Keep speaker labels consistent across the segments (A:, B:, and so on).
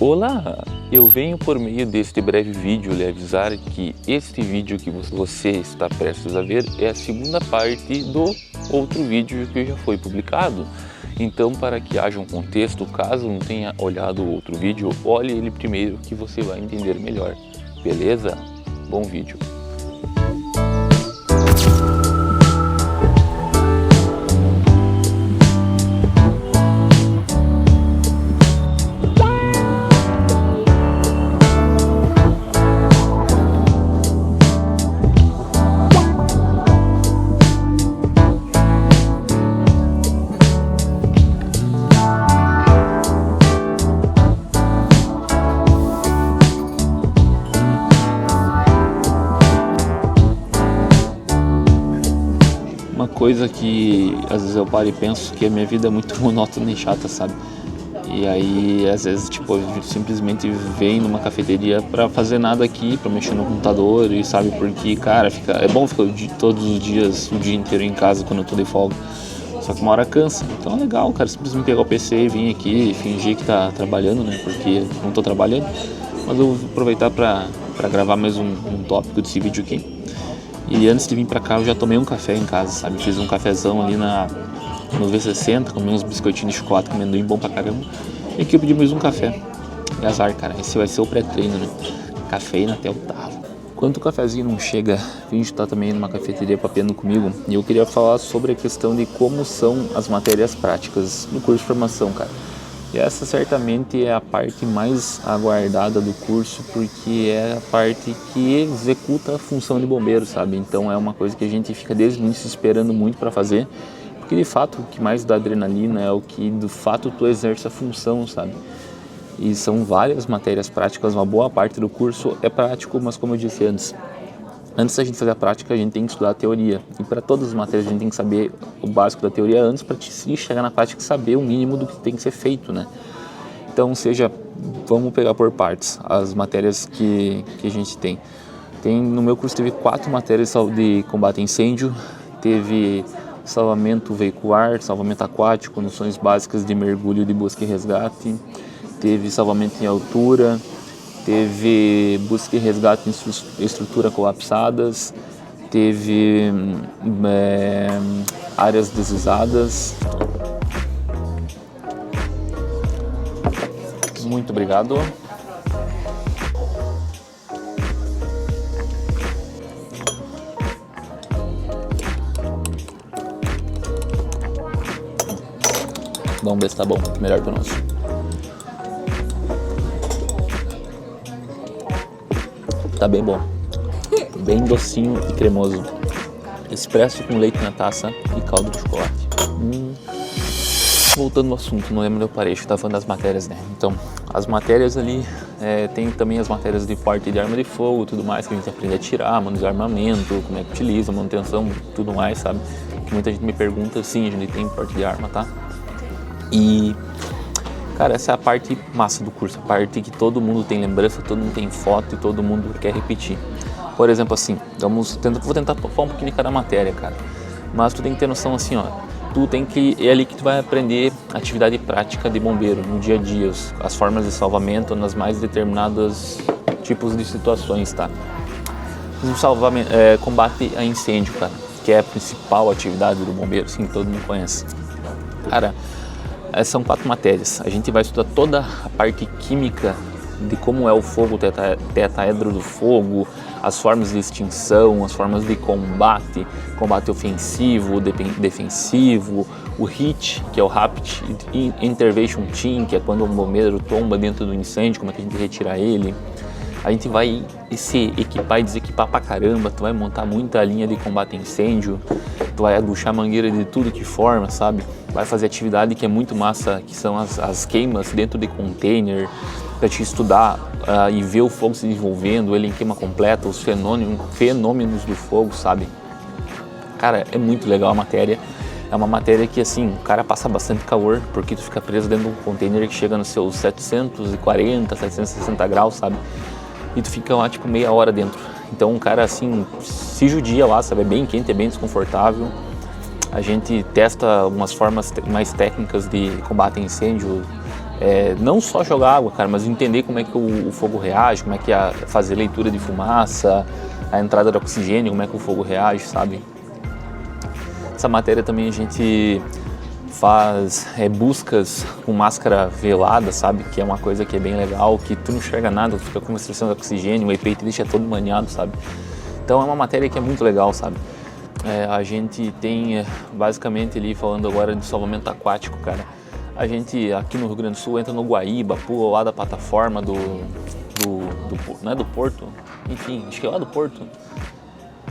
A: Olá! Eu venho por meio deste breve vídeo lhe avisar que este vídeo que você está prestes a ver é a segunda parte do outro vídeo que já foi publicado. Então, para que haja um contexto, caso não tenha olhado o outro vídeo, olhe ele primeiro que você vai entender melhor. Beleza? Bom vídeo! Uma coisa que às vezes eu paro e penso que a minha vida é muito monótona e chata, sabe? E aí às vezes tipo eu simplesmente venho numa cafeteria pra fazer nada aqui, pra mexer no computador e sabe, porque cara, é bom ficar todos os dias, o dia inteiro em casa quando eu tô de folga. Só que uma hora cansa, então é legal, cara, simplesmente pegar o PC e vir aqui e fingir que tá trabalhando, né? Porque não tô trabalhando, mas eu vou aproveitar pra gravar mais um tópico desse vídeo aqui. E antes de vir pra cá eu já tomei um café em casa, sabe? Fiz um cafezão ali no V60, comi uns biscoitinhos de chocolate com amendoim bom pra caramba. E aqui eu pedi mais um café. E azar, cara, esse vai ser o pré-treino, né? Cafeína até o talo. Enquanto o cafezinho não chega, a gente tá também numa cafeteria papeando comigo. E eu queria falar sobre a questão de como são as matérias práticas no curso de formação, cara. E essa certamente é a parte mais aguardada do curso, porque é a parte que executa a função de bombeiro, sabe? Então é uma coisa que a gente fica desde o início esperando muito para fazer, porque de fato o que mais dá adrenalina é o que de fato tu exerce a função, sabe? E são várias matérias práticas, uma boa parte do curso é prático, mas como eu disse antes da gente fazer a prática, a gente tem que estudar a teoria. E para todas as matérias a gente tem que saber o básico da teoria antes para chegar na prática e saber o mínimo do que tem que ser feito, né? Então, vamos pegar por partes as matérias que a gente tem. No meu curso teve 4 matérias de combate a incêndio, teve salvamento veicular, salvamento aquático, noções básicas de mergulho, de busca e resgate, teve salvamento em altura, teve busca e resgate em estrutura colapsadas, teve áreas deslizadas. Muito obrigado. Vamos ver se tá bom, melhor para nós. Tá bem bom, bem docinho e cremoso. Expresso com leite na taça e caldo de chocolate. Voltando ao assunto, não lembro onde eu parei, eu tava falando das matérias, né? Então, as matérias ali, tem também as matérias de porte de arma de fogo, tudo mais, que a gente aprende a atirar, manusear armamento, como é que utiliza, manutenção, tudo mais, sabe? Que muita gente me pergunta, sim, a gente tem porte de arma, tá? E cara, essa é a parte massa do curso, a parte que todo mundo tem lembrança, todo mundo tem foto e todo mundo quer repetir. Por exemplo, assim, vou tentar falar um pouquinho de cada matéria, cara. Mas tu tem que ter noção assim, ó, é ali que tu vai aprender atividade prática de bombeiro no dia a dia, as formas de salvamento nas mais determinados tipos de situações, tá? Combate a incêndio, cara, que é a principal atividade do bombeiro, assim, que todo mundo conhece. Cara, são 4 matérias. A gente vai estudar toda a parte química de como é o fogo, o tetraedro do fogo, as formas de extinção, as formas de combate ofensivo, defensivo, o HIT, que é o Rapid Intervention Team, que é quando um bombeiro tomba dentro do incêndio, como é que a gente retira ele. A gente vai se equipar e desequipar pra caramba, tu vai montar muita linha de combate a incêndio, tu vai aduchar mangueira de tudo que forma, sabe? Vai fazer atividade que é muito massa, que são as queimas dentro de container, para te estudar e ver o fogo se desenvolvendo, ele em queima completa, os fenômenos do fogo, sabe? Cara, é muito legal a matéria. É uma matéria que, assim, o cara passa bastante calor, porque tu fica preso dentro de um container que chega nos seus 740, 760 graus, sabe? E tu fica lá, tipo, meia hora dentro. Então, o cara, assim, se judia lá, sabe? É bem quente, é bem desconfortável. A gente testa algumas formas mais técnicas de combate a incêndio, Não só jogar água, cara, mas entender como é que o fogo reage, como é que é fazer leitura de fumaça, a entrada de oxigênio, como é que o fogo reage, sabe? Essa matéria também a gente faz buscas com máscara velada, sabe? Que é uma coisa que é bem legal, que tu não enxerga nada, tu fica com restrição de oxigênio, o EPI te deixa todo maniado, sabe? Então é uma matéria que é muito legal, sabe? A gente tem, basicamente ali, falando agora de salvamento aquático, cara, a gente aqui no Rio Grande do Sul entra no Guaíba, pula lá da plataforma não é do Porto? Enfim, acho que é lá do Porto,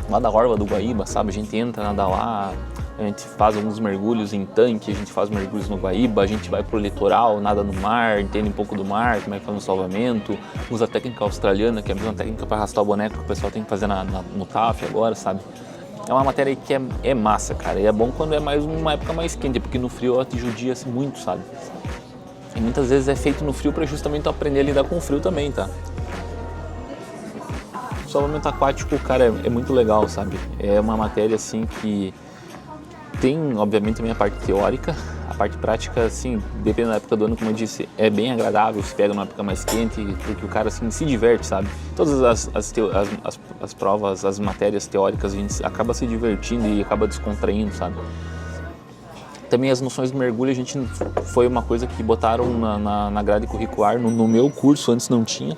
A: lá da orla do Guaíba, sabe? A gente entra, nada lá, a gente faz alguns mergulhos em tanque, a gente faz mergulhos no Guaíba, a gente vai pro litoral, nada no mar, entende um pouco do mar, como é que faz um salvamento, usa a técnica australiana, que é a mesma técnica para arrastar o boneco que o pessoal tem que fazer no TAF agora, sabe? É uma matéria que é massa, cara, e é bom quando é mais uma época mais quente, porque no frio ela te judia muito, sabe? E muitas vezes é feito no frio para justamente tu aprender a lidar com o frio também, tá? O salvamento aquático, cara, é muito legal, sabe? É uma matéria, assim, que tem, obviamente, também a parte teórica, a parte prática, assim, dependendo da época do ano, como eu disse, é bem agradável, se pega numa época mais quente, porque o cara, assim, se diverte, sabe? Todas as provas, as matérias teóricas, a gente acaba se divertindo e acaba descontraindo, sabe? Também as noções do mergulho, a gente foi uma coisa que botaram na grade curricular, no meu curso, antes não tinha,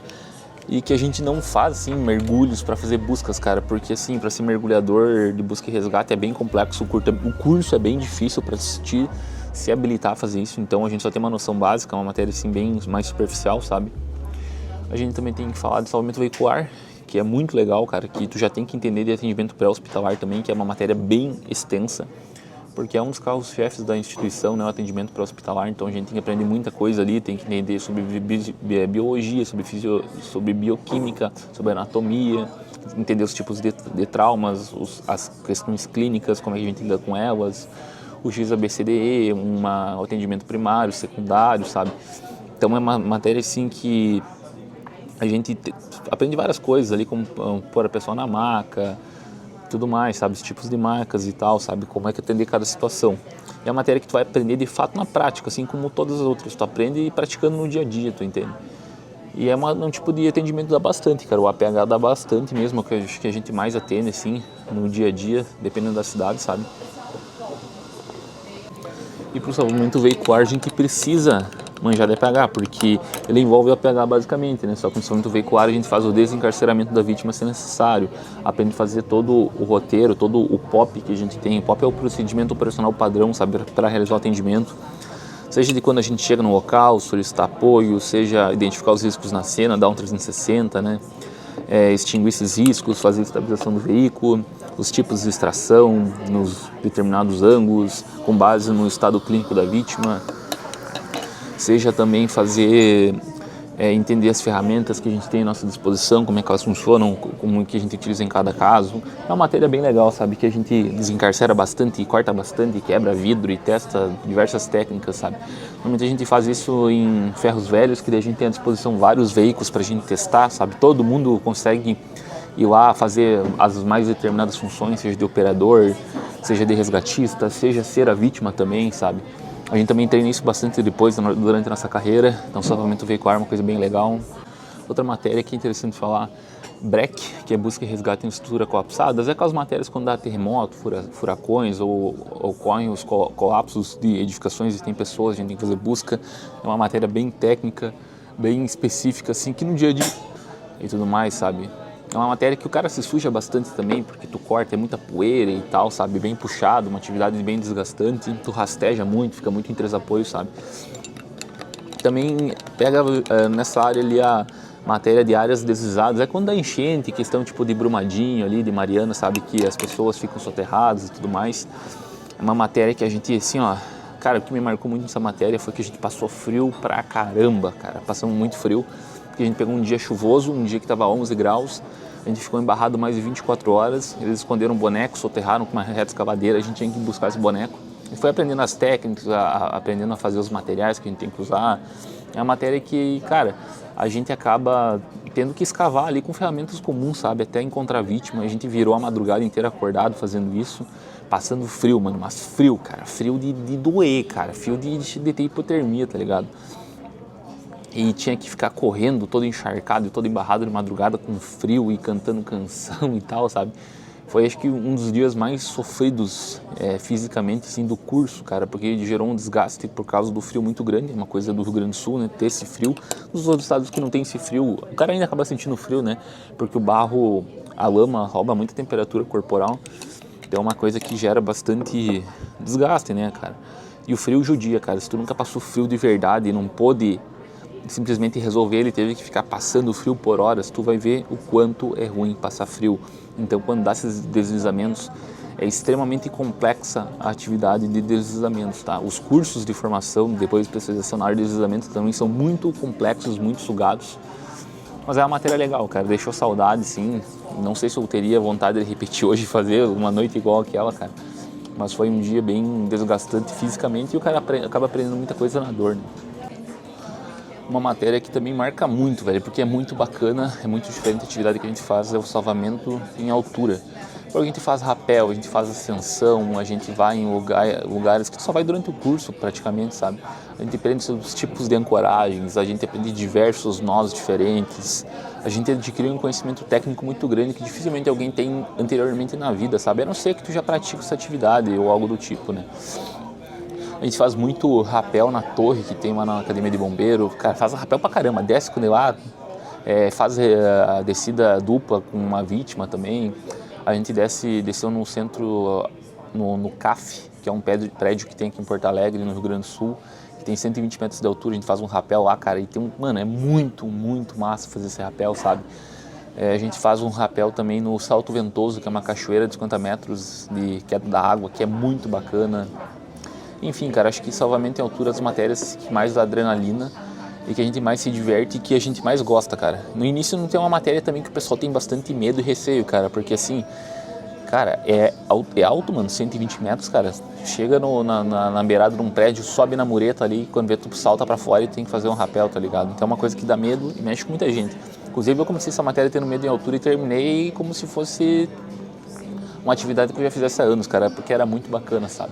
A: e que a gente não faz, assim, mergulhos para fazer buscas, cara, porque, assim, para ser mergulhador de busca e resgate é bem complexo, o curso é bem difícil para se habilitar a fazer isso, então a gente só tem uma noção básica, uma matéria, assim, bem mais superficial, sabe? A gente também tem que falar de salvamento veicular, que é muito legal, cara, que tu já tem que entender de atendimento pré-hospitalar também, que é uma matéria bem extensa, porque é um dos carros-chefes da instituição, né, o atendimento pré-hospitalar, então a gente tem que aprender muita coisa ali, tem que entender sobre biologia, sobre bioquímica, sobre anatomia, entender os tipos de traumas, as questões clínicas, como é que a gente lida com elas, o XABCDE, um atendimento primário, secundário, sabe? Então é uma matéria assim que a gente aprende várias coisas ali, como pôr a pessoa na maca, tudo mais, sabe, os tipos de marcas e tal, sabe, como é que atender cada situação. É uma matéria que tu vai aprender de fato na prática, assim como todas as outras, tu aprende praticando no dia a dia, tu entende? E é um tipo de atendimento que dá bastante, cara, o APH dá bastante mesmo, que acho que a gente mais atende, assim, no dia a dia, dependendo da cidade, sabe? E para o salvamento veicular a gente precisa manjar de APH, porque ele envolve o APH basicamente, né? Só que no salvamento veicular a gente faz o desencarceramento da vítima se necessário, aprende a fazer todo o roteiro, todo o POP que a gente tem. O POP é o procedimento operacional padrão, sabe, para realizar o atendimento. Seja de quando a gente chega no local, solicitar apoio, seja identificar os riscos na cena, dar um 360, né? Extinguir esses riscos, fazer a estabilização do veículo, os tipos de extração nos determinados ângulos, com base no estado clínico da vítima, seja também fazer, entender as ferramentas que a gente tem à nossa disposição, como é que elas funcionam, como que a gente utiliza em cada caso. É uma matéria bem legal, sabe, que a gente desencarcera bastante, corta bastante, quebra vidro e testa diversas técnicas, sabe. Normalmente a gente faz isso em ferros velhos, que daí a gente tem à disposição vários veículos para a gente testar, sabe, todo mundo consegue ir lá fazer as mais determinadas funções, seja de operador, seja de resgatista, seja ser a vítima também, sabe. A gente também treina isso bastante depois, durante a nossa carreira, então salvamento veicular é uma coisa bem legal. Outra matéria que é interessante falar, BREC, que é busca e resgate em estrutura colapsadas, é aquelas matérias quando dá terremoto, furacões ou ocorrem os colapsos de edificações e tem pessoas, a gente tem que fazer busca. É uma matéria bem técnica, bem específica, assim, que no dia a dia e tudo mais, sabe. É uma matéria que o cara se suja bastante também, porque tu corta, é muita poeira e tal, sabe, bem puxado, uma atividade bem desgastante, tu rasteja muito, fica muito em três apoios, sabe. Também pega nessa área ali a matéria de áreas deslizadas, é quando dá enchente, questão tipo de Brumadinho ali, de Mariana, sabe, que as pessoas ficam soterradas e tudo mais. É uma matéria que a gente, assim, ó, cara, o que me marcou muito nessa matéria foi que a gente passou frio pra caramba, cara, passamos muito frio, porque a gente pegou um dia chuvoso, um dia que tava 11 graus, a gente ficou embarrado mais de 24 horas, eles esconderam um boneco, soterraram com uma reta escavadeira, a gente tinha que buscar esse boneco. E foi aprendendo as técnicas, aprendendo a fazer os materiais que a gente tem que usar. É uma matéria que, cara, a gente acaba tendo que escavar ali com ferramentas comuns, sabe? Até encontrar a vítima. A gente virou a madrugada inteira acordado fazendo isso, passando frio, mano. Mas frio, cara. Frio de doer, cara. Frio de ter hipotermia, tá ligado? e tinha que ficar correndo todo encharcado e todo embarrado de madrugada com frio e cantando canção e tal, sabe? Foi acho que um dos dias mais sofridos fisicamente assim, do curso, cara, porque gerou um desgaste por causa do frio muito grande, uma coisa do Rio Grande do Sul, né, ter esse frio. Nos outros estados que não tem esse frio, o cara ainda acaba sentindo frio, né, porque o barro, a lama rouba muita temperatura corporal, então é uma coisa que gera bastante desgaste, né, cara. E o frio judia, cara, se tu nunca passou frio de verdade e não pôde simplesmente resolver, ele teve que ficar passando frio por horas, tu vai ver o quanto é ruim passar frio. Então, quando dá esses deslizamentos, é extremamente complexa a atividade de deslizamentos, tá? Os cursos de formação, depois de especialização na área de deslizamentos, também são muito complexos, muito sugados. Mas é uma matéria legal, cara, deixou saudade, sim. Não sei se eu teria vontade de repetir hoje, fazer uma noite igual aquela, cara. Mas foi um dia bem desgastante fisicamente e o cara acaba aprendendo muita coisa na dor, né? Uma matéria que também marca muito, velho, porque é muito bacana, é muito diferente a atividade que a gente faz, é o salvamento em altura. Porque a gente faz rapel, a gente faz ascensão, a gente vai em lugares que só vai durante o curso praticamente, sabe? A gente aprende sobre os tipos de ancoragens, a gente aprende diversos nós diferentes, a gente adquire um conhecimento técnico muito grande que dificilmente alguém tem anteriormente na vida, sabe? A não ser que tu já pratique essa atividade ou algo do tipo, né? A gente faz muito rapel na torre que tem lá na academia de bombeiro, cara, faz rapel pra caramba, desce com ele lá, faz a descida dupla com uma vítima também. A gente desceu no centro, no CAF, que é um prédio que tem aqui em Porto Alegre, no Rio Grande do Sul, que tem 120 metros de altura, a gente faz um rapel lá, cara, e mano, é muito, muito massa fazer esse rapel, sabe? A gente faz um rapel também no Salto Ventoso, que é uma cachoeira de 50 metros de queda da água, que é muito bacana. Enfim, cara, acho que salvamento em altura é das matérias que mais dá adrenalina e que a gente mais se diverte e que a gente mais gosta, cara. No início não tem uma matéria também que o pessoal tem bastante medo e receio, cara, porque assim, cara, é alto, mano, 120 metros, cara. Chega na beirada de um prédio, sobe na mureta ali, quando vê tu salta pra fora e tem que fazer um rapel, tá ligado? Então é uma coisa que dá medo e mexe com muita gente. Inclusive eu comecei essa matéria tendo medo em altura e terminei como se fosse uma atividade que eu já fizesse há anos, cara, porque era muito bacana, sabe?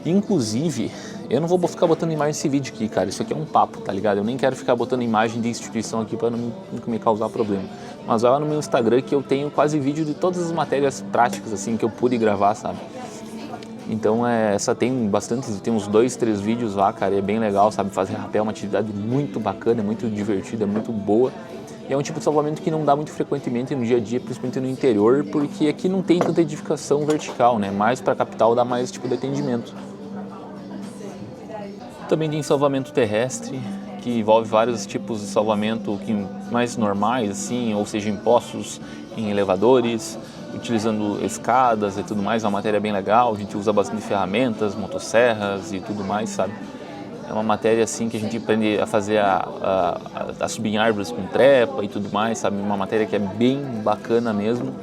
A: Inclusive, eu não vou ficar botando imagem nesse vídeo aqui, cara, isso aqui é um papo, tá ligado? Eu nem quero ficar botando imagem de instituição aqui para não me causar problema. Mas vai lá no meu Instagram que eu tenho quase vídeo de todas as matérias práticas, assim, que eu pude gravar, sabe? Então, essa tem bastante, tem uns 2, 3 vídeos lá, cara, e é bem legal, sabe? Fazer rapel é uma atividade muito bacana, é muito divertida, é muito boa. E é um tipo de salvamento que não dá muito frequentemente no dia a dia, principalmente no interior, porque aqui não tem tanta edificação vertical, né? Mais para a capital dá mais tipo de atendimento. Também tem salvamento terrestre, que envolve vários tipos de salvamento mais normais, assim, ou seja, em poços, em elevadores, utilizando escadas e tudo mais. É uma matéria bem legal, a gente usa bastante ferramentas, motosserras e tudo mais, sabe? É uma matéria assim que a gente aprende a fazer a subir em árvores com trepa e tudo mais, sabe? Uma matéria que é bem bacana mesmo,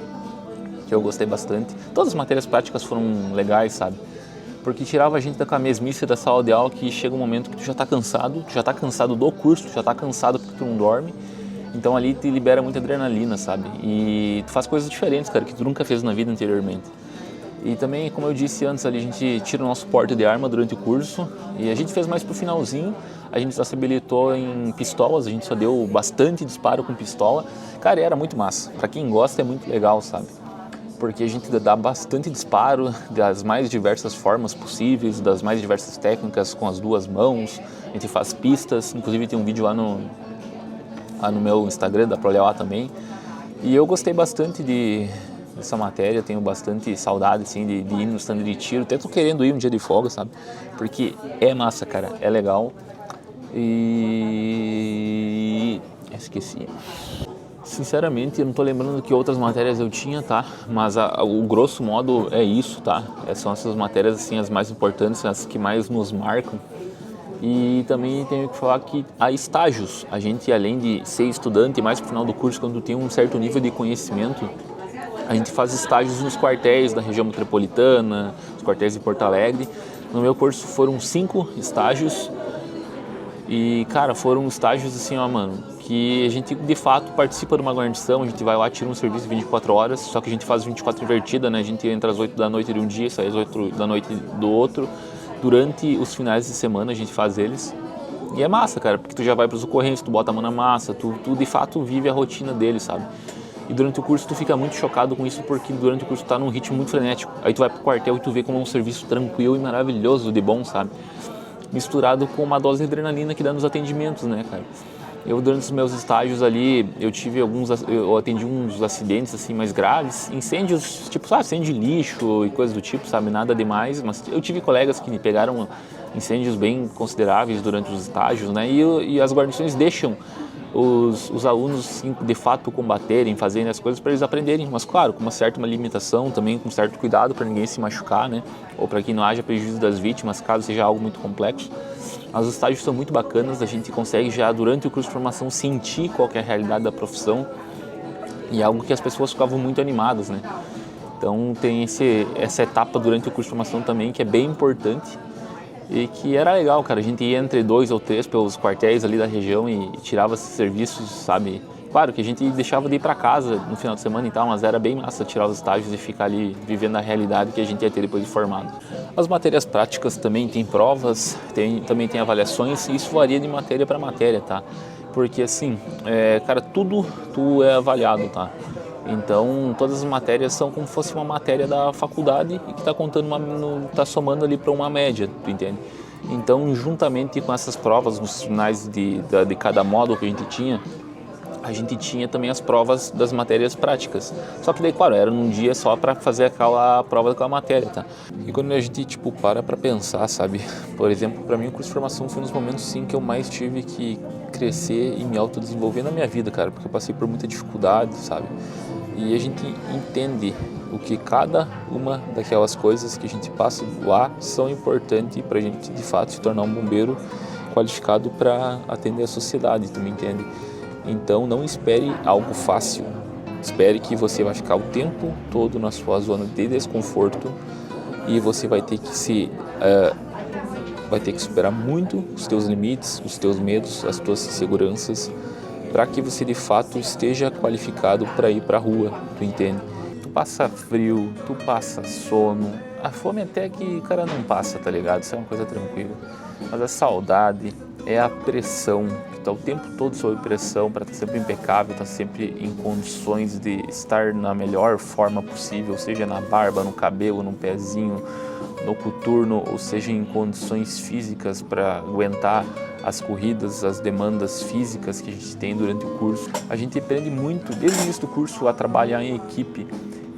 A: que eu gostei bastante. Todas as matérias práticas foram legais, sabe? Porque tirava a gente da mesmice da sala de aula, que chega um momento que tu já tá cansado do curso, tu já tá cansado porque tu não dorme. Então ali te libera muita adrenalina, sabe? E tu faz coisas diferentes, cara, que tu nunca fez na vida anteriormente. E também, como eu disse antes, ali a gente tira o nosso porte de arma durante o curso e a gente fez mais pro finalzinho, a gente só se habilitou em pistolas, a gente só deu bastante disparo com pistola. Cara, era muito massa, pra quem gosta é muito legal, sabe? Porque a gente dá bastante disparo das mais diversas formas possíveis, das mais diversas técnicas com as duas mãos, a gente faz pistas, inclusive tem um vídeo lá no meu Instagram, da ProLeoA também, e eu gostei bastante dessa matéria, tenho bastante saudade assim, de ir no stand de tiro, até tô querendo ir um dia de folga, sabe, porque é massa, cara, é legal, e esqueci. Sinceramente, eu não tô lembrando que outras matérias eu tinha, tá? Mas o grosso modo é isso, tá? São essas matérias, assim, as mais importantes, as que mais nos marcam. E também tenho que falar que há estágios. A gente, além de ser estudante, mais pro final do curso, quando tem um certo nível de conhecimento, a gente faz estágios nos quartéis da região metropolitana, os quartéis de Porto Alegre. No meu curso foram 5 estágios. E, cara, foram estágios assim, ó, mano, que a gente de fato participa de uma guarnição, a gente vai lá, tira um serviço de 24 horas, só que a gente faz 24 invertida, né? A gente entra às 8 da noite de um dia, sai às 8 da noite do outro. Durante os finais de semana a gente faz eles. E é massa, cara, porque tu já vai pros ocorrêncios, tu bota a mão na massa, tu de fato vive a rotina deles, sabe? E durante o curso tu fica muito chocado com isso, porque durante o curso tu tá num ritmo muito frenético. Aí tu vai pro quartel e tu vê como é um serviço tranquilo e maravilhoso de bom, sabe? Misturado com uma dose de adrenalina que dá nos atendimentos, né, cara? Eu, durante os meus estágios ali, eu atendi uns acidentes, assim, mais graves, incêndios, tipo, sabe, incêndio de lixo e coisas do tipo, sabe, nada demais, mas eu tive colegas que me pegaram incêndios bem consideráveis durante os estágios, né, e as guarnições deixam os alunos, de fato, combaterem, fazerem as coisas para eles aprenderem, mas claro, com uma limitação também, com certo cuidado para ninguém se machucar, né, ou para que não haja prejuízo das vítimas, caso seja algo muito complexo. Mas os estágios são muito bacanas, a gente consegue já durante o curso de formação sentir qual que é a realidade da profissão e é algo que as pessoas ficavam muito animadas, né. Então tem essa etapa durante o curso de formação também que é bem importante e que era legal, cara. A gente ia entre 2 ou 3 pelos quartéis ali da região e tirava esses serviços, sabe? Claro que a gente deixava de ir para casa no final de semana e tal, mas era bem massa tirar os estágios e ficar ali vivendo a realidade que a gente ia ter depois de formado. As matérias práticas também tem provas, também tem avaliações, e isso varia de matéria para matéria, tá? Porque assim, cara, tudo é avaliado, tá? Então, todas as matérias são como se fosse uma matéria da faculdade e que está tá somando ali para uma média, tu entende? Então, juntamente com essas provas nos finais de cada módulo que a gente tinha também as provas das matérias práticas. Só que daí, claro, era num dia só para fazer aquela prova daquela matéria, tá? E quando a gente, tipo, para pensar, sabe? Por exemplo, para mim o curso de formação foi um dos momentos, sim, que eu mais tive que crescer e me autodesenvolver na minha vida, cara, porque eu passei por muita dificuldade, sabe? E a gente entende o que cada uma daquelas coisas que a gente passa lá são importantes para a gente, de fato, se tornar um bombeiro qualificado para atender a sociedade, tu me entende? Então, não espere algo fácil. Espere que você vai ficar o tempo todo na sua zona de desconforto e você vai ter que vai ter que superar muito os teus limites, os teus medos, as tuas inseguranças, para que você de fato esteja qualificado para ir para a rua, tu entende? Tu passa frio, tu passa sono, a fome até que o cara não passa, tá ligado? Isso é uma coisa tranquila. Mas a saudade é a pressão, que tá o tempo todo sob pressão para estar sempre impecável, estar sempre em condições de estar na melhor forma possível, seja na barba, no cabelo, no pezinho, no coturno, ou seja em condições físicas para aguentar as corridas, as demandas físicas que a gente tem durante o curso. A gente aprende muito, desde o início do curso, a trabalhar em equipe,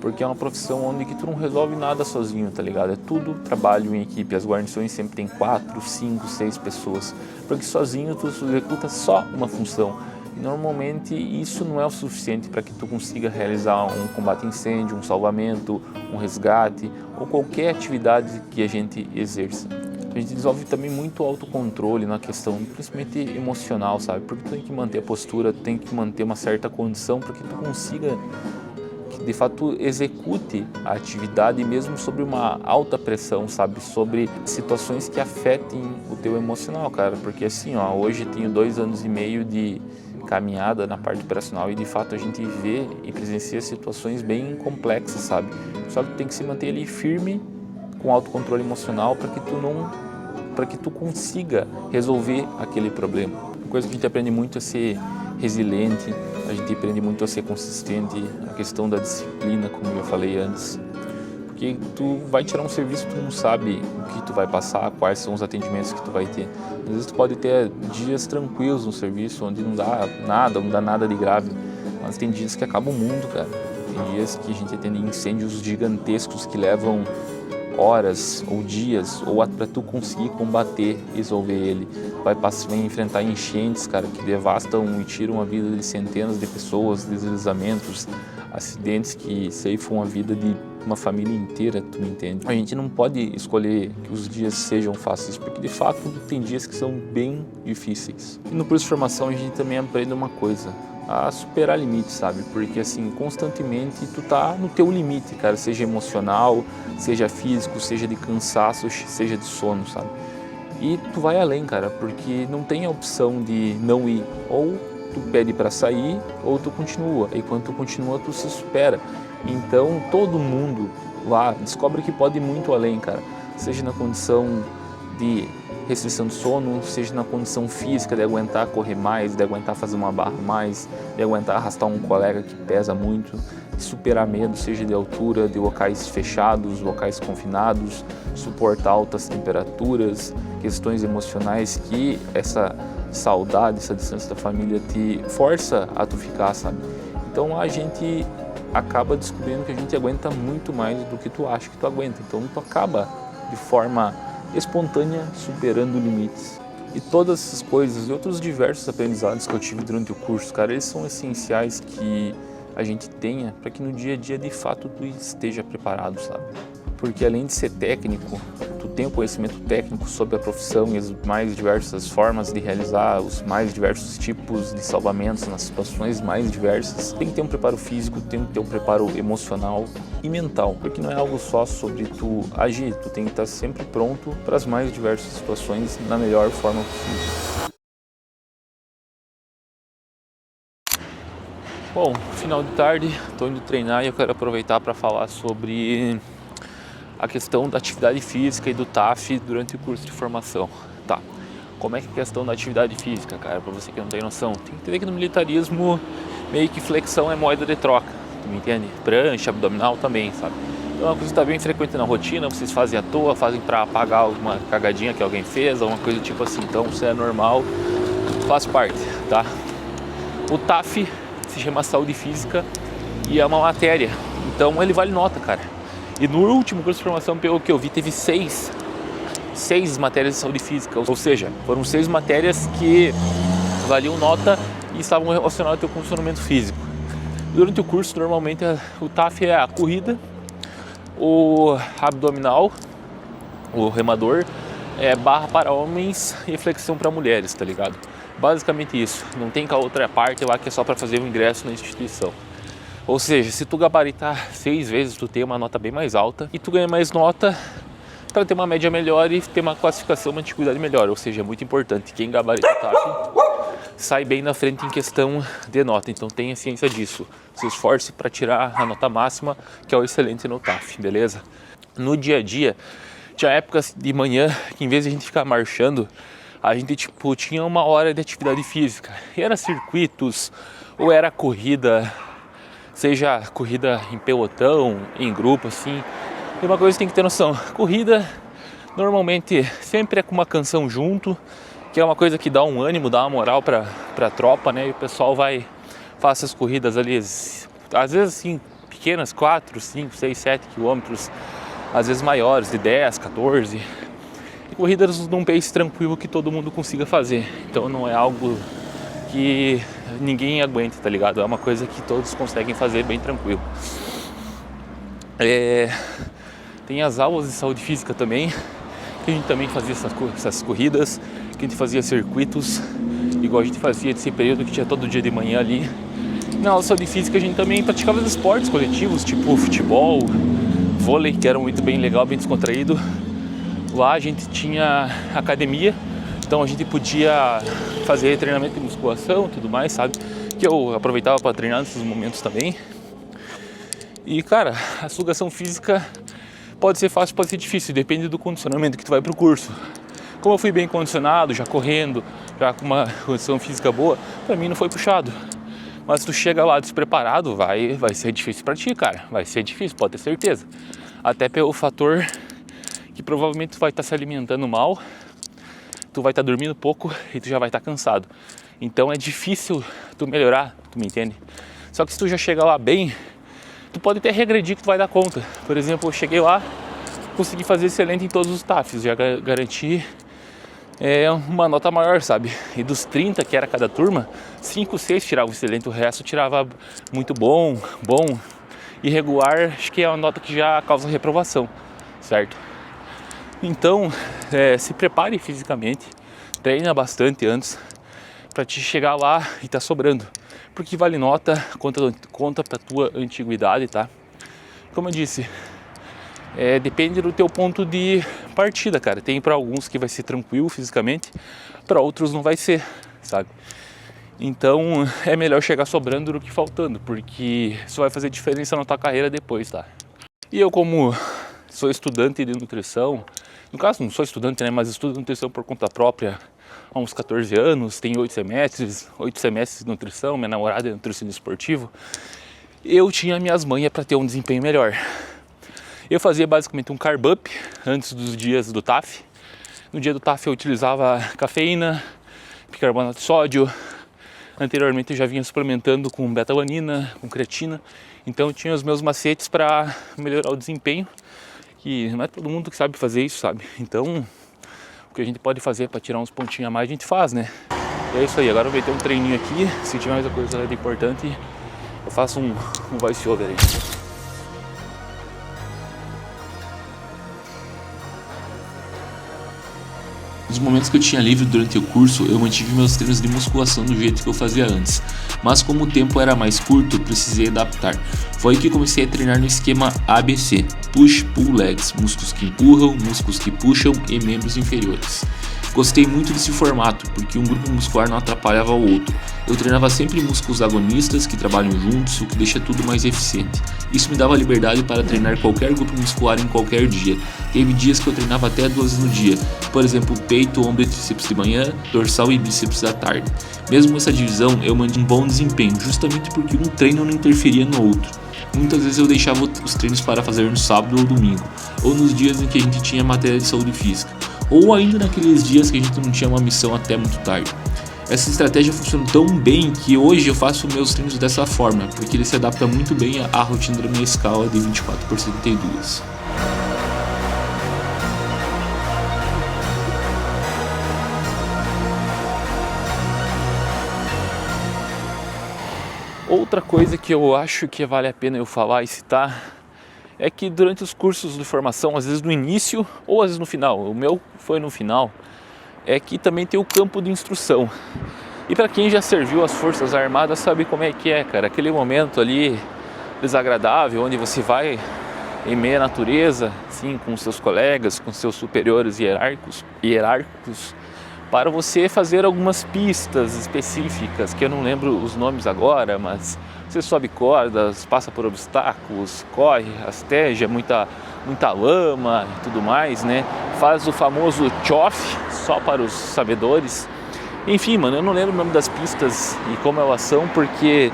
A: porque é uma profissão onde que tu não resolve nada sozinho, tá ligado? É tudo trabalho em equipe, as guarnições sempre tem 4, 5, 6 pessoas, porque sozinho tu executa só uma função. E normalmente isso não é o suficiente para que tu consiga realizar um combate a incêndio, um salvamento, um resgate ou qualquer atividade que a gente exerça. A gente desenvolve também muito autocontrole na questão, principalmente emocional, sabe? Porque tu tem que manter a postura, tu tem que manter uma certa condição para que tu consiga, que de fato execute a atividade mesmo sobre uma alta pressão, sabe? Sobre situações que afetem o teu emocional, cara. Porque assim, ó, hoje tenho 2 anos e meio de caminhada na parte operacional e de fato a gente vê e presencia situações bem complexas, sabe? Só que tu tem que se manter ali firme com autocontrole emocional para que tu consiga resolver aquele problema. Uma coisa que a gente aprende muito é ser resiliente, a gente aprende muito a ser consistente, a questão da disciplina, como eu falei antes. Porque tu vai tirar um serviço, tu não sabe o que tu vai passar, quais são os atendimentos que tu vai ter. Às vezes tu pode ter dias tranquilos no serviço, onde não dá nada de grave, mas tem dias que acaba o mundo, cara. Tem dias que a gente atende incêndios gigantescos que levam horas ou dias, ou para tu conseguir combater e resolver ele. Vai enfrentar enchentes, cara, que devastam e tiram a vida de centenas de pessoas, deslizamentos, acidentes que ceifam a vida de uma família inteira, tu me entende? A gente não pode escolher que os dias sejam fáceis, porque de fato tem dias que são bem difíceis. E no curso de formação a gente também aprende uma coisa, a superar limites, sabe? Porque assim, constantemente tu tá no teu limite, cara, seja emocional, seja físico, seja de cansaço, seja de sono, sabe? E tu vai além, cara, porque não tem a opção de não ir, ou tu pede para sair, ou tu continua, e quando tu continua, tu se supera. Então, todo mundo lá descobre que pode ir muito além, cara, seja na condição de restrição de sono, seja na condição física de aguentar correr mais, de aguentar fazer uma barra mais, de aguentar arrastar um colega que pesa muito, superar medo, seja de altura, de locais fechados, locais confinados, suportar altas temperaturas, questões emocionais que essa saudade, essa distância da família te força a tu ficar, sabe? Então a gente acaba descobrindo que a gente aguenta muito mais do que tu acha que tu aguenta. Então tu acaba de forma espontânea superando limites. E todas essas coisas e outros diversos aprendizados que eu tive durante o curso, cara, eles são essenciais que a gente tenha para que no dia a dia de fato tu esteja preparado, sabe? Porque além de ser técnico, tu tem o conhecimento técnico sobre a profissão e as mais diversas formas de realizar os mais diversos tipos de salvamentos nas situações mais diversas. Tem que ter um preparo físico, tem que ter um preparo emocional e mental, porque não é algo só sobre tu agir, tu tem que estar sempre pronto para as mais diversas situações na melhor forma possível. Bom, final de tarde, estou indo treinar e eu quero aproveitar para falar sobre a questão da atividade física e do TAF durante o curso de formação. Tá, como é que é a questão da atividade física, cara? Para você que não tem noção, tem que entender que no militarismo meio que flexão é moeda de troca, tu me entende? Prancha, abdominal também, sabe? Então é uma coisa que está bem frequente na rotina, vocês fazem à toa, fazem para apagar alguma cagadinha que alguém fez, alguma coisa tipo assim, então isso é normal, faz parte, tá? O TAF se chama Saúde Física e é uma matéria, então ele vale nota, cara. E no último curso de formação, pelo que eu vi, teve seis matérias de saúde física, ou seja, foram 6 matérias que valiam nota e estavam relacionadas ao teu condicionamento físico. Durante o curso, normalmente, o TAF é a corrida, o abdominal, o remador, barra para homens e flexão para mulheres, tá ligado? Basicamente isso, não tem a outra parte lá que é só para fazer o ingresso na instituição. Ou seja, se tu gabaritar 6 vezes, tu tem uma nota bem mais alta e tu ganha mais nota para ter uma média melhor e ter uma classificação, uma antiguidade melhor. Ou seja, é muito importante. Quem gabarita o TAF sai bem na frente em questão de nota. Então tenha ciência disso. Se esforce para tirar a nota máxima, que é o excelente no TAF, beleza? No dia a dia, tinha épocas de manhã que em vez de a gente ficar marchando, a gente tinha 1 hora de atividade física. E era circuitos ou era corrida, seja corrida em pelotão, em grupo, assim. E uma coisa que tem que ter noção, corrida normalmente sempre é com uma canção junto, que é uma coisa que dá um ânimo, dá uma moral pra tropa, né? E o pessoal faz essas corridas ali, às vezes assim, pequenas, 4, 5, 6, 7 quilômetros, às vezes maiores, de 10, 14. E corridas num pace tranquilo que todo mundo consiga fazer. Então não é algo que ninguém aguenta, tá ligado? É uma coisa que todos conseguem fazer bem tranquilo. Tem as aulas de saúde física também, que a gente também fazia essas corridas, que a gente fazia circuitos, igual a gente fazia desse período que tinha todo dia de manhã ali. Na aula de saúde física a gente também praticava os esportes coletivos, tipo futebol, vôlei, que era muito bem legal, bem descontraído. Lá a gente tinha academia, então a gente podia fazer treinamento de musculação e tudo mais, sabe? Que eu aproveitava para treinar nesses momentos também. E cara, a sugação física pode ser fácil, pode ser difícil, depende do condicionamento que tu vai pro curso. Como eu fui bem condicionado, já correndo, já com uma condição física boa, pra mim não foi puxado. Mas se tu chega lá despreparado, vai ser difícil pra ti, cara. Vai ser difícil, pode ter certeza. Até pelo fator que provavelmente tu vai estar se alimentando mal, tu vai estar dormindo pouco e tu já vai estar cansado. Então é difícil tu melhorar, tu me entende? Só que se tu já chega lá bem, tu pode até regredir que tu vai dar conta. Por exemplo, eu cheguei lá, consegui fazer excelente em todos os TAFs, já garanti uma nota maior, sabe? E dos 30 que era cada turma, 5, 6 tiravam excelente, o resto tirava muito bom, irregular, acho que é uma nota que já causa reprovação, certo? Então, se prepare fisicamente, treina bastante antes para te chegar lá e tá sobrando, porque vale nota, conta pra tua antiguidade, tá? Como eu disse, depende do teu ponto de partida, cara. Tem para alguns que vai ser tranquilo fisicamente, para outros não vai ser, sabe? Então é melhor chegar sobrando do que faltando, porque isso vai fazer diferença na tua carreira depois, tá? E eu, como sou estudante de nutrição
B: No caso, não sou estudante, né, mas estudo nutrição por conta própria há uns 14 anos, tenho 8 semestres de nutrição, minha namorada é nutricionista esportivo. Eu tinha minhas manhas para ter um desempenho melhor. Eu fazia basicamente um carb up antes dos dias do TAF. No dia do TAF eu utilizava cafeína, bicarbonato de sódio. Anteriormente eu já vinha suplementando com beta-alanina, com creatina. Então eu tinha os meus macetes para melhorar o desempenho. Que não é todo mundo que sabe fazer isso, sabe? Então o que a gente pode fazer para tirar uns pontinhos a mais a gente faz, né? E é isso aí, agora eu vou ter um treininho aqui. Se tiver mais alguma coisa importante, eu faço um voice over aí.
A: Nos momentos que eu tinha livre durante o curso, eu mantive meus treinos de musculação do jeito que eu fazia antes, mas como o tempo era mais curto, precisei adaptar. Foi aí que comecei a treinar no esquema ABC, Push Pull Legs, músculos que empurram, músculos que puxam e membros inferiores. Gostei muito desse formato, porque um grupo muscular não atrapalhava o outro. Eu treinava sempre músculos agonistas que trabalham juntos, o que deixa tudo mais eficiente. Isso me dava liberdade para treinar qualquer grupo muscular em qualquer dia. Teve dias que eu treinava até 2 vezes no dia, por exemplo, peito, ombro e tríceps de manhã, dorsal e bíceps à tarde. Mesmo com essa divisão, eu mantive um bom desempenho, justamente porque um treino não interferia no outro. Muitas vezes eu deixava os treinos para fazer no sábado ou domingo, ou nos dias em que a gente tinha matéria de saúde física, ou ainda naqueles dias que a gente não tinha uma missão até muito tarde. Essa estratégia funciona tão bem que hoje eu faço meus treinos dessa forma, porque ele se adapta muito bem à rotina da minha escala de 24/72.
B: Outra coisa que eu acho que vale a pena eu falar e citar é que durante os cursos de formação, às vezes no início ou às vezes no final, o meu foi no final, é que também tem o campo de instrução. E para quem já serviu as Forças Armadas sabe como é que é, cara, aquele momento ali desagradável, onde você vai em meia natureza, assim, com seus colegas, com seus superiores hierárquicos, para você fazer algumas pistas específicas, que eu não lembro os nomes agora, mas você sobe cordas, passa por obstáculos, corre, rasteja, muita lama e tudo mais, né? Faz o famoso chof, só para os sabedores. Enfim, mano, eu não lembro o nome das pistas e como elas são, porque,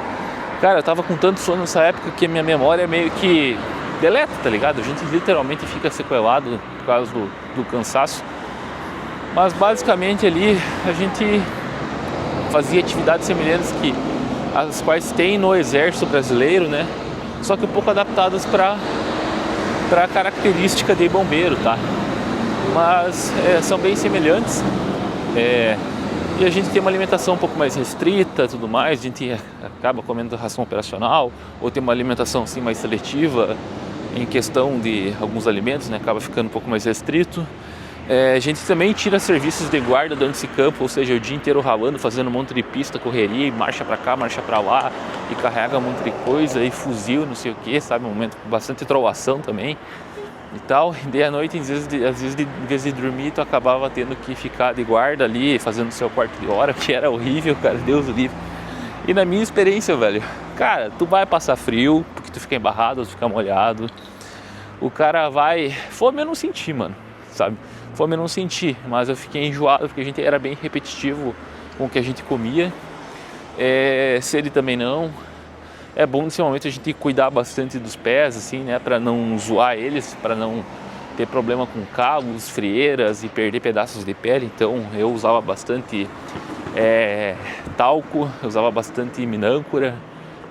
B: cara, eu tava com tanto sono nessa época que a minha memória meio que deleta, tá ligado? A gente literalmente fica sequelado por causa do cansaço. Mas basicamente ali a gente fazia atividades semelhantes as quais tem no exército brasileiro, né? Só que um pouco adaptadas para a característica de bombeiro, tá? Mas são bem semelhantes. E a gente tem uma alimentação um pouco mais restrita, tudo mais. A gente acaba comendo ração operacional ou tem uma alimentação assim mais seletiva em questão de alguns alimentos, né? Acaba ficando um pouco mais restrito. A gente também tira serviços de guarda durante esse campo, ou seja, o dia inteiro ralando, fazendo um monte de pista, correria, e marcha pra cá, marcha pra lá, e carrega um monte de coisa, e fuzil, não sei o que, sabe, um momento com bastante trovação também e tal. E daí à noite, às vezes em vez de dormir, tu acabava tendo que ficar de guarda ali, fazendo seu quarto de hora, que era horrível, cara, Deus o livre. E na minha experiência, velho, cara, tu vai passar frio, porque tu fica embarrado, tu fica molhado, o cara vai... Fome eu não senti, mano, sabe? Fome eu não senti, mas eu fiquei enjoado porque a gente era bem repetitivo com o que a gente comia. Sede também não. É bom nesse momento a gente cuidar bastante dos pés, assim, né, para não zoar eles, para não ter problema com calos, frieiras e perder pedaços de pele. Então eu usava bastante talco, eu usava bastante minâncora,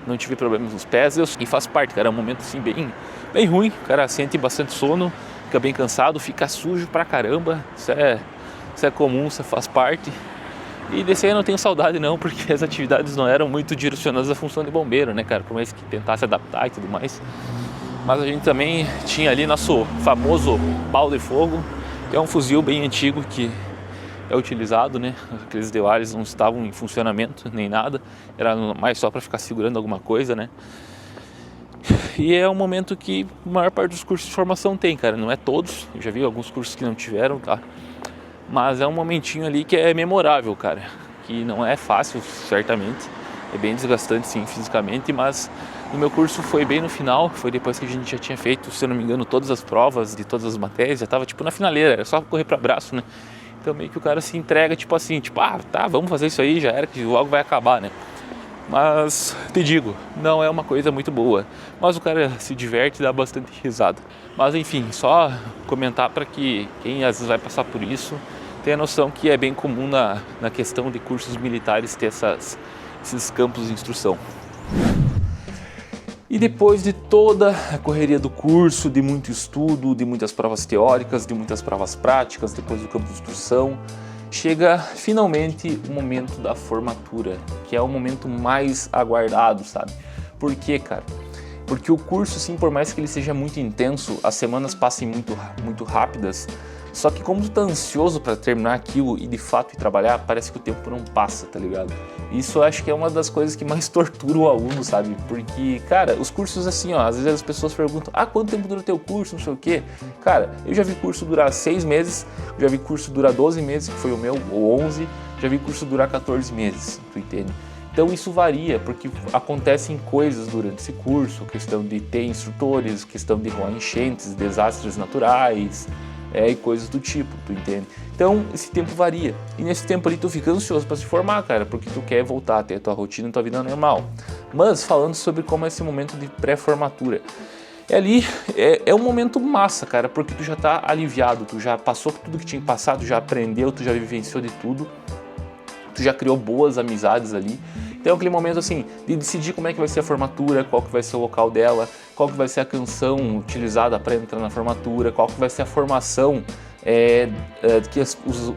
B: não tive problemas nos pés. E faz parte, cara, é um momento assim bem ruim, o cara sente bastante sono, fica bem cansado, fica sujo pra caramba, isso é comum, isso faz parte. E desse aí eu não tenho saudade não, porque as atividades não eram muito direcionadas à função de bombeiro, né, cara, por mais que tentasse adaptar e tudo mais. Mas a gente também tinha ali nosso famoso pau de fogo, que é um fuzil bem antigo que é utilizado, né, aqueles DeWales não estavam em funcionamento nem nada, era mais só para ficar segurando alguma coisa, né. E é um momento que a maior parte dos cursos de formação tem, cara, não é todos, eu já vi alguns cursos que não tiveram, tá? Mas é um momentinho ali que é memorável, cara, que não é fácil, certamente, é bem desgastante sim, fisicamente, mas No meu curso foi bem no final, foi depois que a gente já tinha feito, se eu não me engano, todas as provas de todas as matérias, já tava tipo na finaleira, era só correr para abraço, né? Então meio que o cara se entrega tipo assim, tipo, ah, tá, vamos fazer isso aí, já era, que logo vai acabar, né? Mas te digo, não é uma coisa muito boa, mas o cara se diverte e dá bastante risada. Mas enfim, só comentar para que quem às vezes vai passar por isso tenha noção que é bem comum na questão de cursos militares ter esses campos de instrução. E depois de toda a correria do curso, de muito estudo, de muitas provas teóricas, de muitas provas práticas, depois do campo de instrução, chega finalmente o momento da formatura, que é o momento mais aguardado, sabe? Por quê, cara? Porque o curso, sim, por mais que ele seja muito intenso, as semanas passem muito rápidas, só que como tu tá ansioso para terminar aquilo e de fato ir trabalhar, parece que o tempo não passa, tá ligado? Isso eu acho que é uma das coisas que mais tortura o aluno, sabe? Porque, cara, os cursos assim, ó, às vezes as pessoas perguntam, quanto tempo dura teu curso, não sei o quê. Cara, eu já vi curso durar 6 meses, já vi curso durar 12 meses, que foi o meu, ou 11, já vi curso durar 14 meses, tu entende? Então isso varia, porque acontecem coisas durante esse curso, questão de ter instrutores, questão de rolar enchentes, desastres naturais, e coisas do tipo, tu entende? Então esse tempo varia, e nesse tempo ali tu fica ansioso para se formar, cara, porque tu quer voltar a ter a tua rotina e tua vida normal. Mas falando sobre como é esse momento de pré-formatura, ali é um momento massa, cara, porque tu já tá aliviado, tu já passou por tudo que tinha passado, já aprendeu, tu já vivenciou de tudo, tu já criou boas amizades ali. Então é aquele momento assim, de decidir como é que vai ser a formatura, qual que vai ser o local dela, qual que vai ser a canção utilizada para entrar na formatura, qual que vai ser a formação que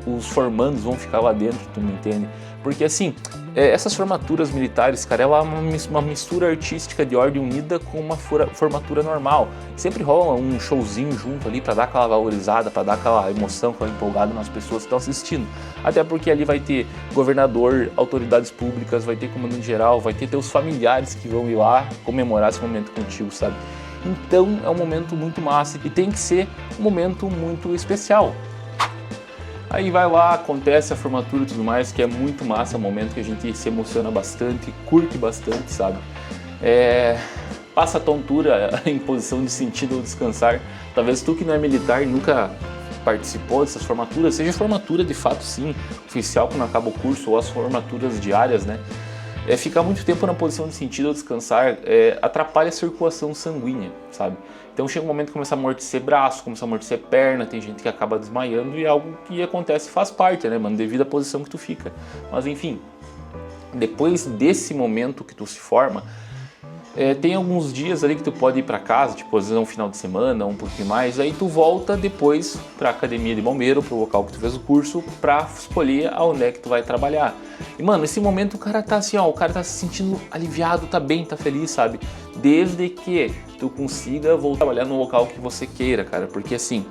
B: os formandos vão ficar lá dentro, tu me entende? Porque assim, essas formaturas militares, cara, é uma mistura artística de ordem unida com uma formatura normal. Sempre rola um showzinho junto ali para dar aquela valorizada, para dar aquela emoção, aquela empolgada nas pessoas que estão assistindo. Até porque ali vai ter governador, autoridades públicas, vai ter comandante geral, vai ter teus familiares que vão ir lá comemorar esse momento contigo, sabe? Então é um momento muito massa e tem que ser um momento muito especial. Aí vai lá, acontece a formatura e tudo mais, que é muito massa, é um momento que a gente se emociona bastante, curte bastante, sabe? Passa a tontura em posição de sentido ou descansar. Talvez tu que não é militar e nunca participou dessas formaturas, seja formatura de fato sim, oficial quando acaba o curso, ou as formaturas diárias, né? Ficar muito tempo na posição de sentido ou descansar atrapalha a circulação sanguínea, sabe? Então chega um momento que começa a amortecer braço, começa a amortecer perna, tem gente que acaba desmaiando e é algo que acontece, faz parte, né, mano, devido à posição que tu fica. Mas enfim, depois desse momento que tu se forma, tem alguns dias ali que tu pode ir para casa, tipo, às vezes é um final de semana, um pouquinho mais, aí tu volta depois pra academia de bombeiro, pro local que tu fez o curso, pra escolher aonde é que tu vai trabalhar. E mano, nesse momento o cara tá assim, ó, o cara tá se sentindo aliviado, tá bem, tá feliz, sabe? Desde que tu consiga voltar a trabalhar no local que você queira, cara, porque assim,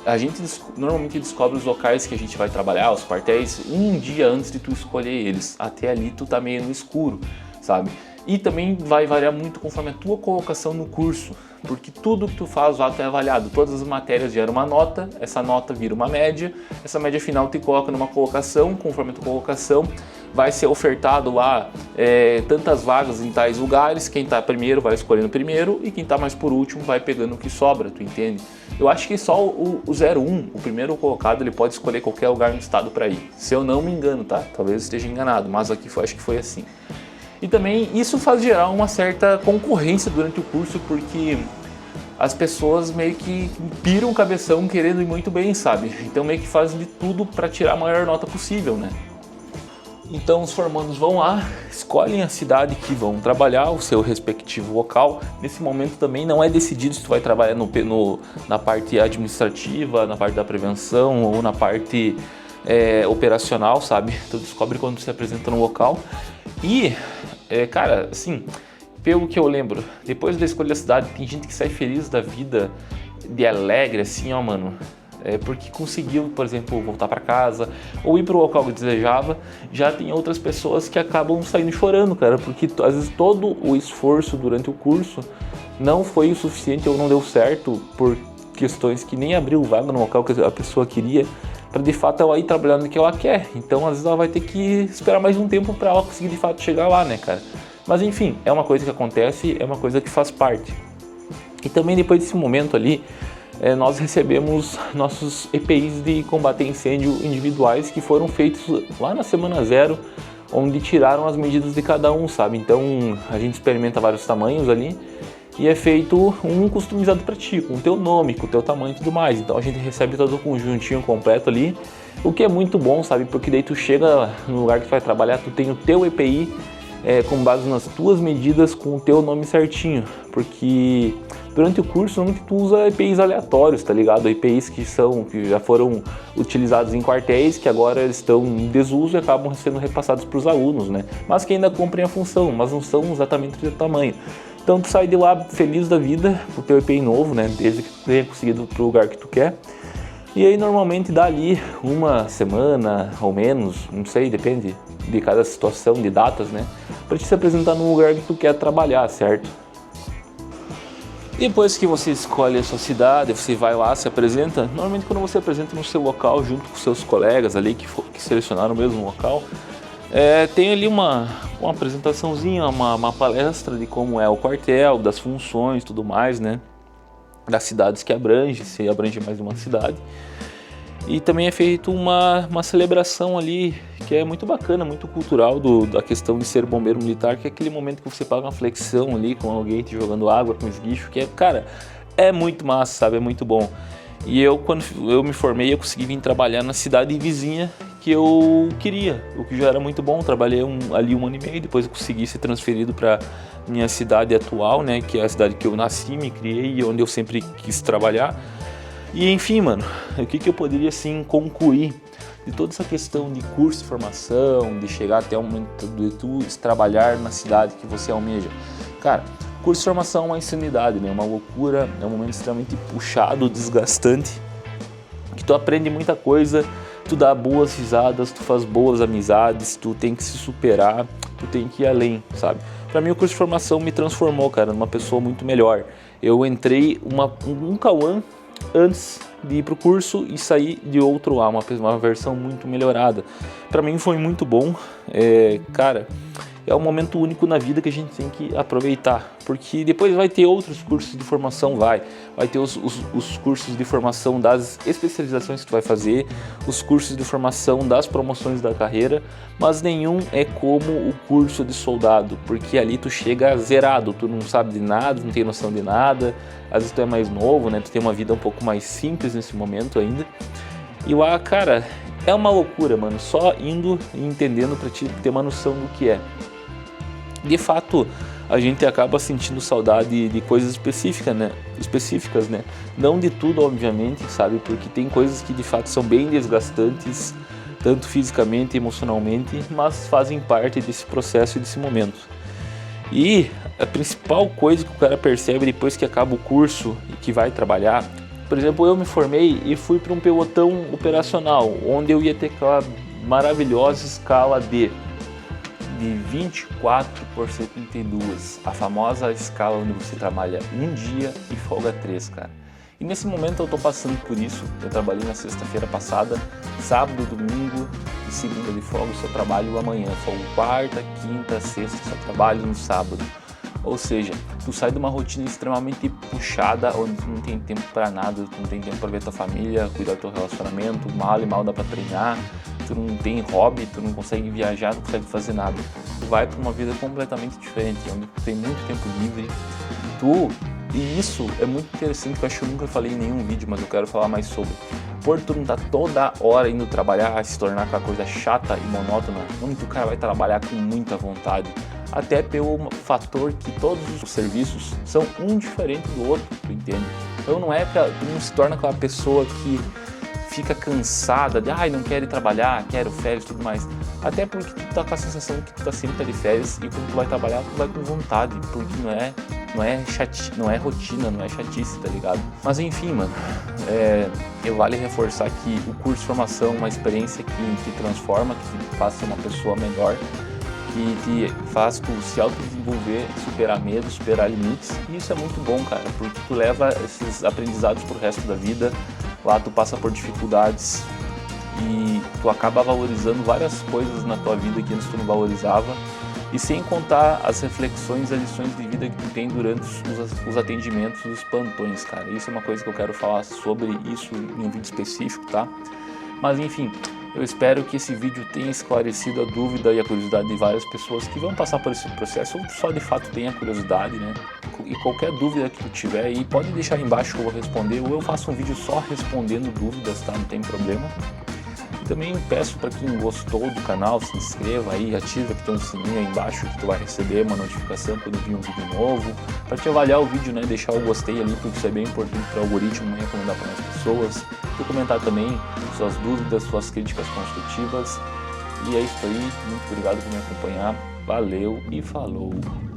B: a gente normalmente descobre os locais que a gente vai trabalhar, os quartéis, um dia antes de tu escolher eles. Até ali tu tá meio no escuro, sabe? E também vai variar muito conforme a tua colocação no curso, porque tudo que tu faz lá é avaliado, todas as matérias geram uma nota, essa nota vira uma média, essa média final te coloca numa colocação, conforme a tua colocação vai ser ofertado lá tantas vagas em tais lugares, quem tá primeiro vai escolhendo primeiro e quem tá mais por último vai pegando o que sobra, tu entende? Eu acho que só o 01, o primeiro colocado, ele pode escolher qualquer lugar no estado para ir, se eu não me engano, tá? Talvez eu esteja enganado, mas aqui acho que foi assim. E também isso faz gerar uma certa concorrência durante o curso, porque as pessoas meio que piram o cabeção querendo ir muito bem, sabe? Então meio que fazem de tudo para tirar a maior nota possível, né? Então os formandos vão lá, escolhem a cidade que vão trabalhar, o seu respectivo local. Nesse momento também não é decidido se tu vai trabalhar na parte administrativa, na parte da prevenção ou na parte operacional, sabe? Tu descobre quando tu se apresenta no local. E, cara, assim, pelo que eu lembro, depois da escolha da cidade, tem gente que sai feliz da vida, de alegre, assim, ó, mano, porque conseguiu, por exemplo, voltar para casa ou ir para o local que desejava. Já tem outras pessoas que acabam saindo chorando, cara, porque às vezes todo o esforço durante o curso não foi o suficiente ou não deu certo por questões que nem abriu vaga no local que a pessoa queria, para de fato ela ir trabalhando no que ela quer. Então às vezes ela vai ter que esperar mais um tempo para ela conseguir de fato chegar lá, né, cara? Mas enfim, é uma coisa que acontece, é uma coisa que faz parte. E também depois desse momento ali, nós recebemos nossos EPIs de combate a incêndio individuais que foram feitos lá na semana 0, onde tiraram as medidas de cada um, sabe? Então a gente experimenta vários tamanhos ali e é feito um customizado para ti, com o teu nome, com o teu tamanho e tudo mais. Então a gente recebe todo o conjuntinho completo ali, o que é muito bom, sabe? Porque daí tu chega no lugar que tu vai trabalhar, tu tem o teu EPI com base nas tuas medidas, com o teu nome certinho, porque durante o curso normalmente tu usa EPIs aleatórios, tá ligado? EPIs que já foram utilizados em quartéis, que agora estão em desuso e acabam sendo repassados para os alunos, né? Mas que ainda cumprem a função, mas não são exatamente do teu tamanho. Então tu sai de lá feliz da vida com o teu EPI novo, né? Desde que tu tenha conseguido pro lugar que tu quer. E aí normalmente dá ali uma semana ou menos, não sei, depende de cada situação, de datas, né? Para te se apresentar no lugar que tu quer trabalhar, certo? Depois que você escolhe a sua cidade, você vai lá, se apresenta. Normalmente quando você apresenta no seu local, junto com seus colegas ali que selecionaram o mesmo local, tem ali uma apresentaçãozinha, uma palestra de como é o quartel, das funções, tudo mais, né? Das cidades que abrange, se abrange mais de uma cidade. E também é feito uma celebração ali que é muito bacana, muito cultural da questão de ser bombeiro militar, que é aquele momento que você paga uma flexão ali com alguém te jogando água, com esguicho, que cara, é muito massa, sabe? É muito bom. E quando eu me formei, eu consegui vir trabalhar na cidade vizinha que eu queria, o que já era muito bom. Trabalhei ali 1 ano e meio, depois eu consegui ser transferido para minha cidade atual, né, que é a cidade que eu nasci, me criei e onde eu sempre quis trabalhar. E enfim, mano, o que eu poderia assim concluir de toda essa questão de curso de formação, de chegar até o momento de tu trabalhar na cidade que você almeja? Cara, curso de formação é uma insanidade, né? Uma loucura, é um momento extremamente puxado, desgastante, que tu aprende muita coisa, tu dá boas risadas, tu faz boas amizades, tu tem que se superar, tu tem que ir além, sabe? Pra mim o curso de formação me transformou, cara, numa pessoa muito melhor. Eu entrei um Cauã antes de ir pro curso e sair de outro lá, uma versão muito melhorada. Pra mim foi muito bom, cara, é um momento único na vida que a gente tem que aproveitar, porque depois vai ter outros cursos de formação, vai ter os cursos de formação das especializações que tu vai fazer, os cursos de formação das promoções da carreira, mas nenhum é como o curso de soldado, porque ali tu chega zerado, tu não sabe de nada, não tem noção de nada, às vezes tu é mais novo, né? Tu tem uma vida um pouco mais simples nesse momento ainda, e lá, cara, é uma loucura, mano, só indo e entendendo pra te ter uma noção do que é. De fato, a gente acaba sentindo saudade de coisas específicas, né? Não de tudo, obviamente, sabe? Porque tem coisas que de fato são bem desgastantes, tanto fisicamente e emocionalmente, mas fazem parte desse processo e desse momento. E a principal coisa que o cara percebe depois que acaba o curso e que vai trabalhar, por exemplo, eu me formei e fui para um pelotão operacional, onde eu ia ter aquela maravilhosa escala de 24 por 72, a famosa escala onde você trabalha um dia e folga 3, cara. E nesse momento eu tô passando por isso. Eu trabalhei na sexta-feira passada, sábado, domingo e segunda de folga, só trabalho amanhã. Folgo quarta, quinta, sexta, só trabalho no sábado. Ou seja, tu sai de uma rotina extremamente puxada, onde tu não tem tempo para nada, tu não tem tempo para ver tua família, cuidar do teu relacionamento, mal e mal dá para treinar, tu não tem hobby, tu não consegue viajar, não consegue fazer nada. Tu vai para uma vida completamente diferente, onde tu tem muito tempo livre. E isso é muito interessante, que eu acho que eu nunca falei em nenhum vídeo, mas eu quero falar mais sobre. Por tu não estar toda hora indo trabalhar, se tornar aquela coisa chata e monótona, onde o cara vai trabalhar com muita vontade. Até pelo fator que todos os serviços são um diferente do outro, tu entende? Então tu não se torna aquela pessoa que fica cansada de não quero ir trabalhar, quero férias e tudo mais. Até porque tu tá com a sensação que tu tá sempre de férias e quando tu vai trabalhar, tu vai com vontade, porque não é rotina, não é chatice, tá ligado? Mas enfim, mano, vale reforçar que o curso de formação é uma experiência que te transforma, que te faz ser uma pessoa melhor, que te faz tu se autodesenvolver, superar medos, superar limites, e isso é muito bom, cara, porque tu leva esses aprendizados pro resto da vida. Lá tu passa por dificuldades e tu acaba valorizando várias coisas na tua vida que antes tu não valorizava, E sem contar as reflexões, as lições de vida que tu tem durante os atendimentos dos plantões, cara. Isso é uma coisa que eu quero falar sobre isso em um vídeo específico, tá? Mas enfim, eu espero que esse vídeo tenha esclarecido a dúvida e a curiosidade de várias pessoas que vão passar por esse processo, ou só de fato tenha curiosidade, né? E qualquer dúvida que tu tiver aí, pode deixar aí embaixo que eu vou responder, ou eu faço um vídeo só respondendo dúvidas, tá? Não tem problema. E também peço para quem gostou do canal, se inscreva aí, ativa que tem um sininho aí embaixo que tu vai receber uma notificação quando vir um vídeo novo, para te avaliar o vídeo, né, deixar o gostei ali, porque isso é bem importante para o algoritmo recomendar para mais pessoas, tu comentar também suas dúvidas, suas críticas construtivas. E é isso aí, muito obrigado por me acompanhar, valeu e falou!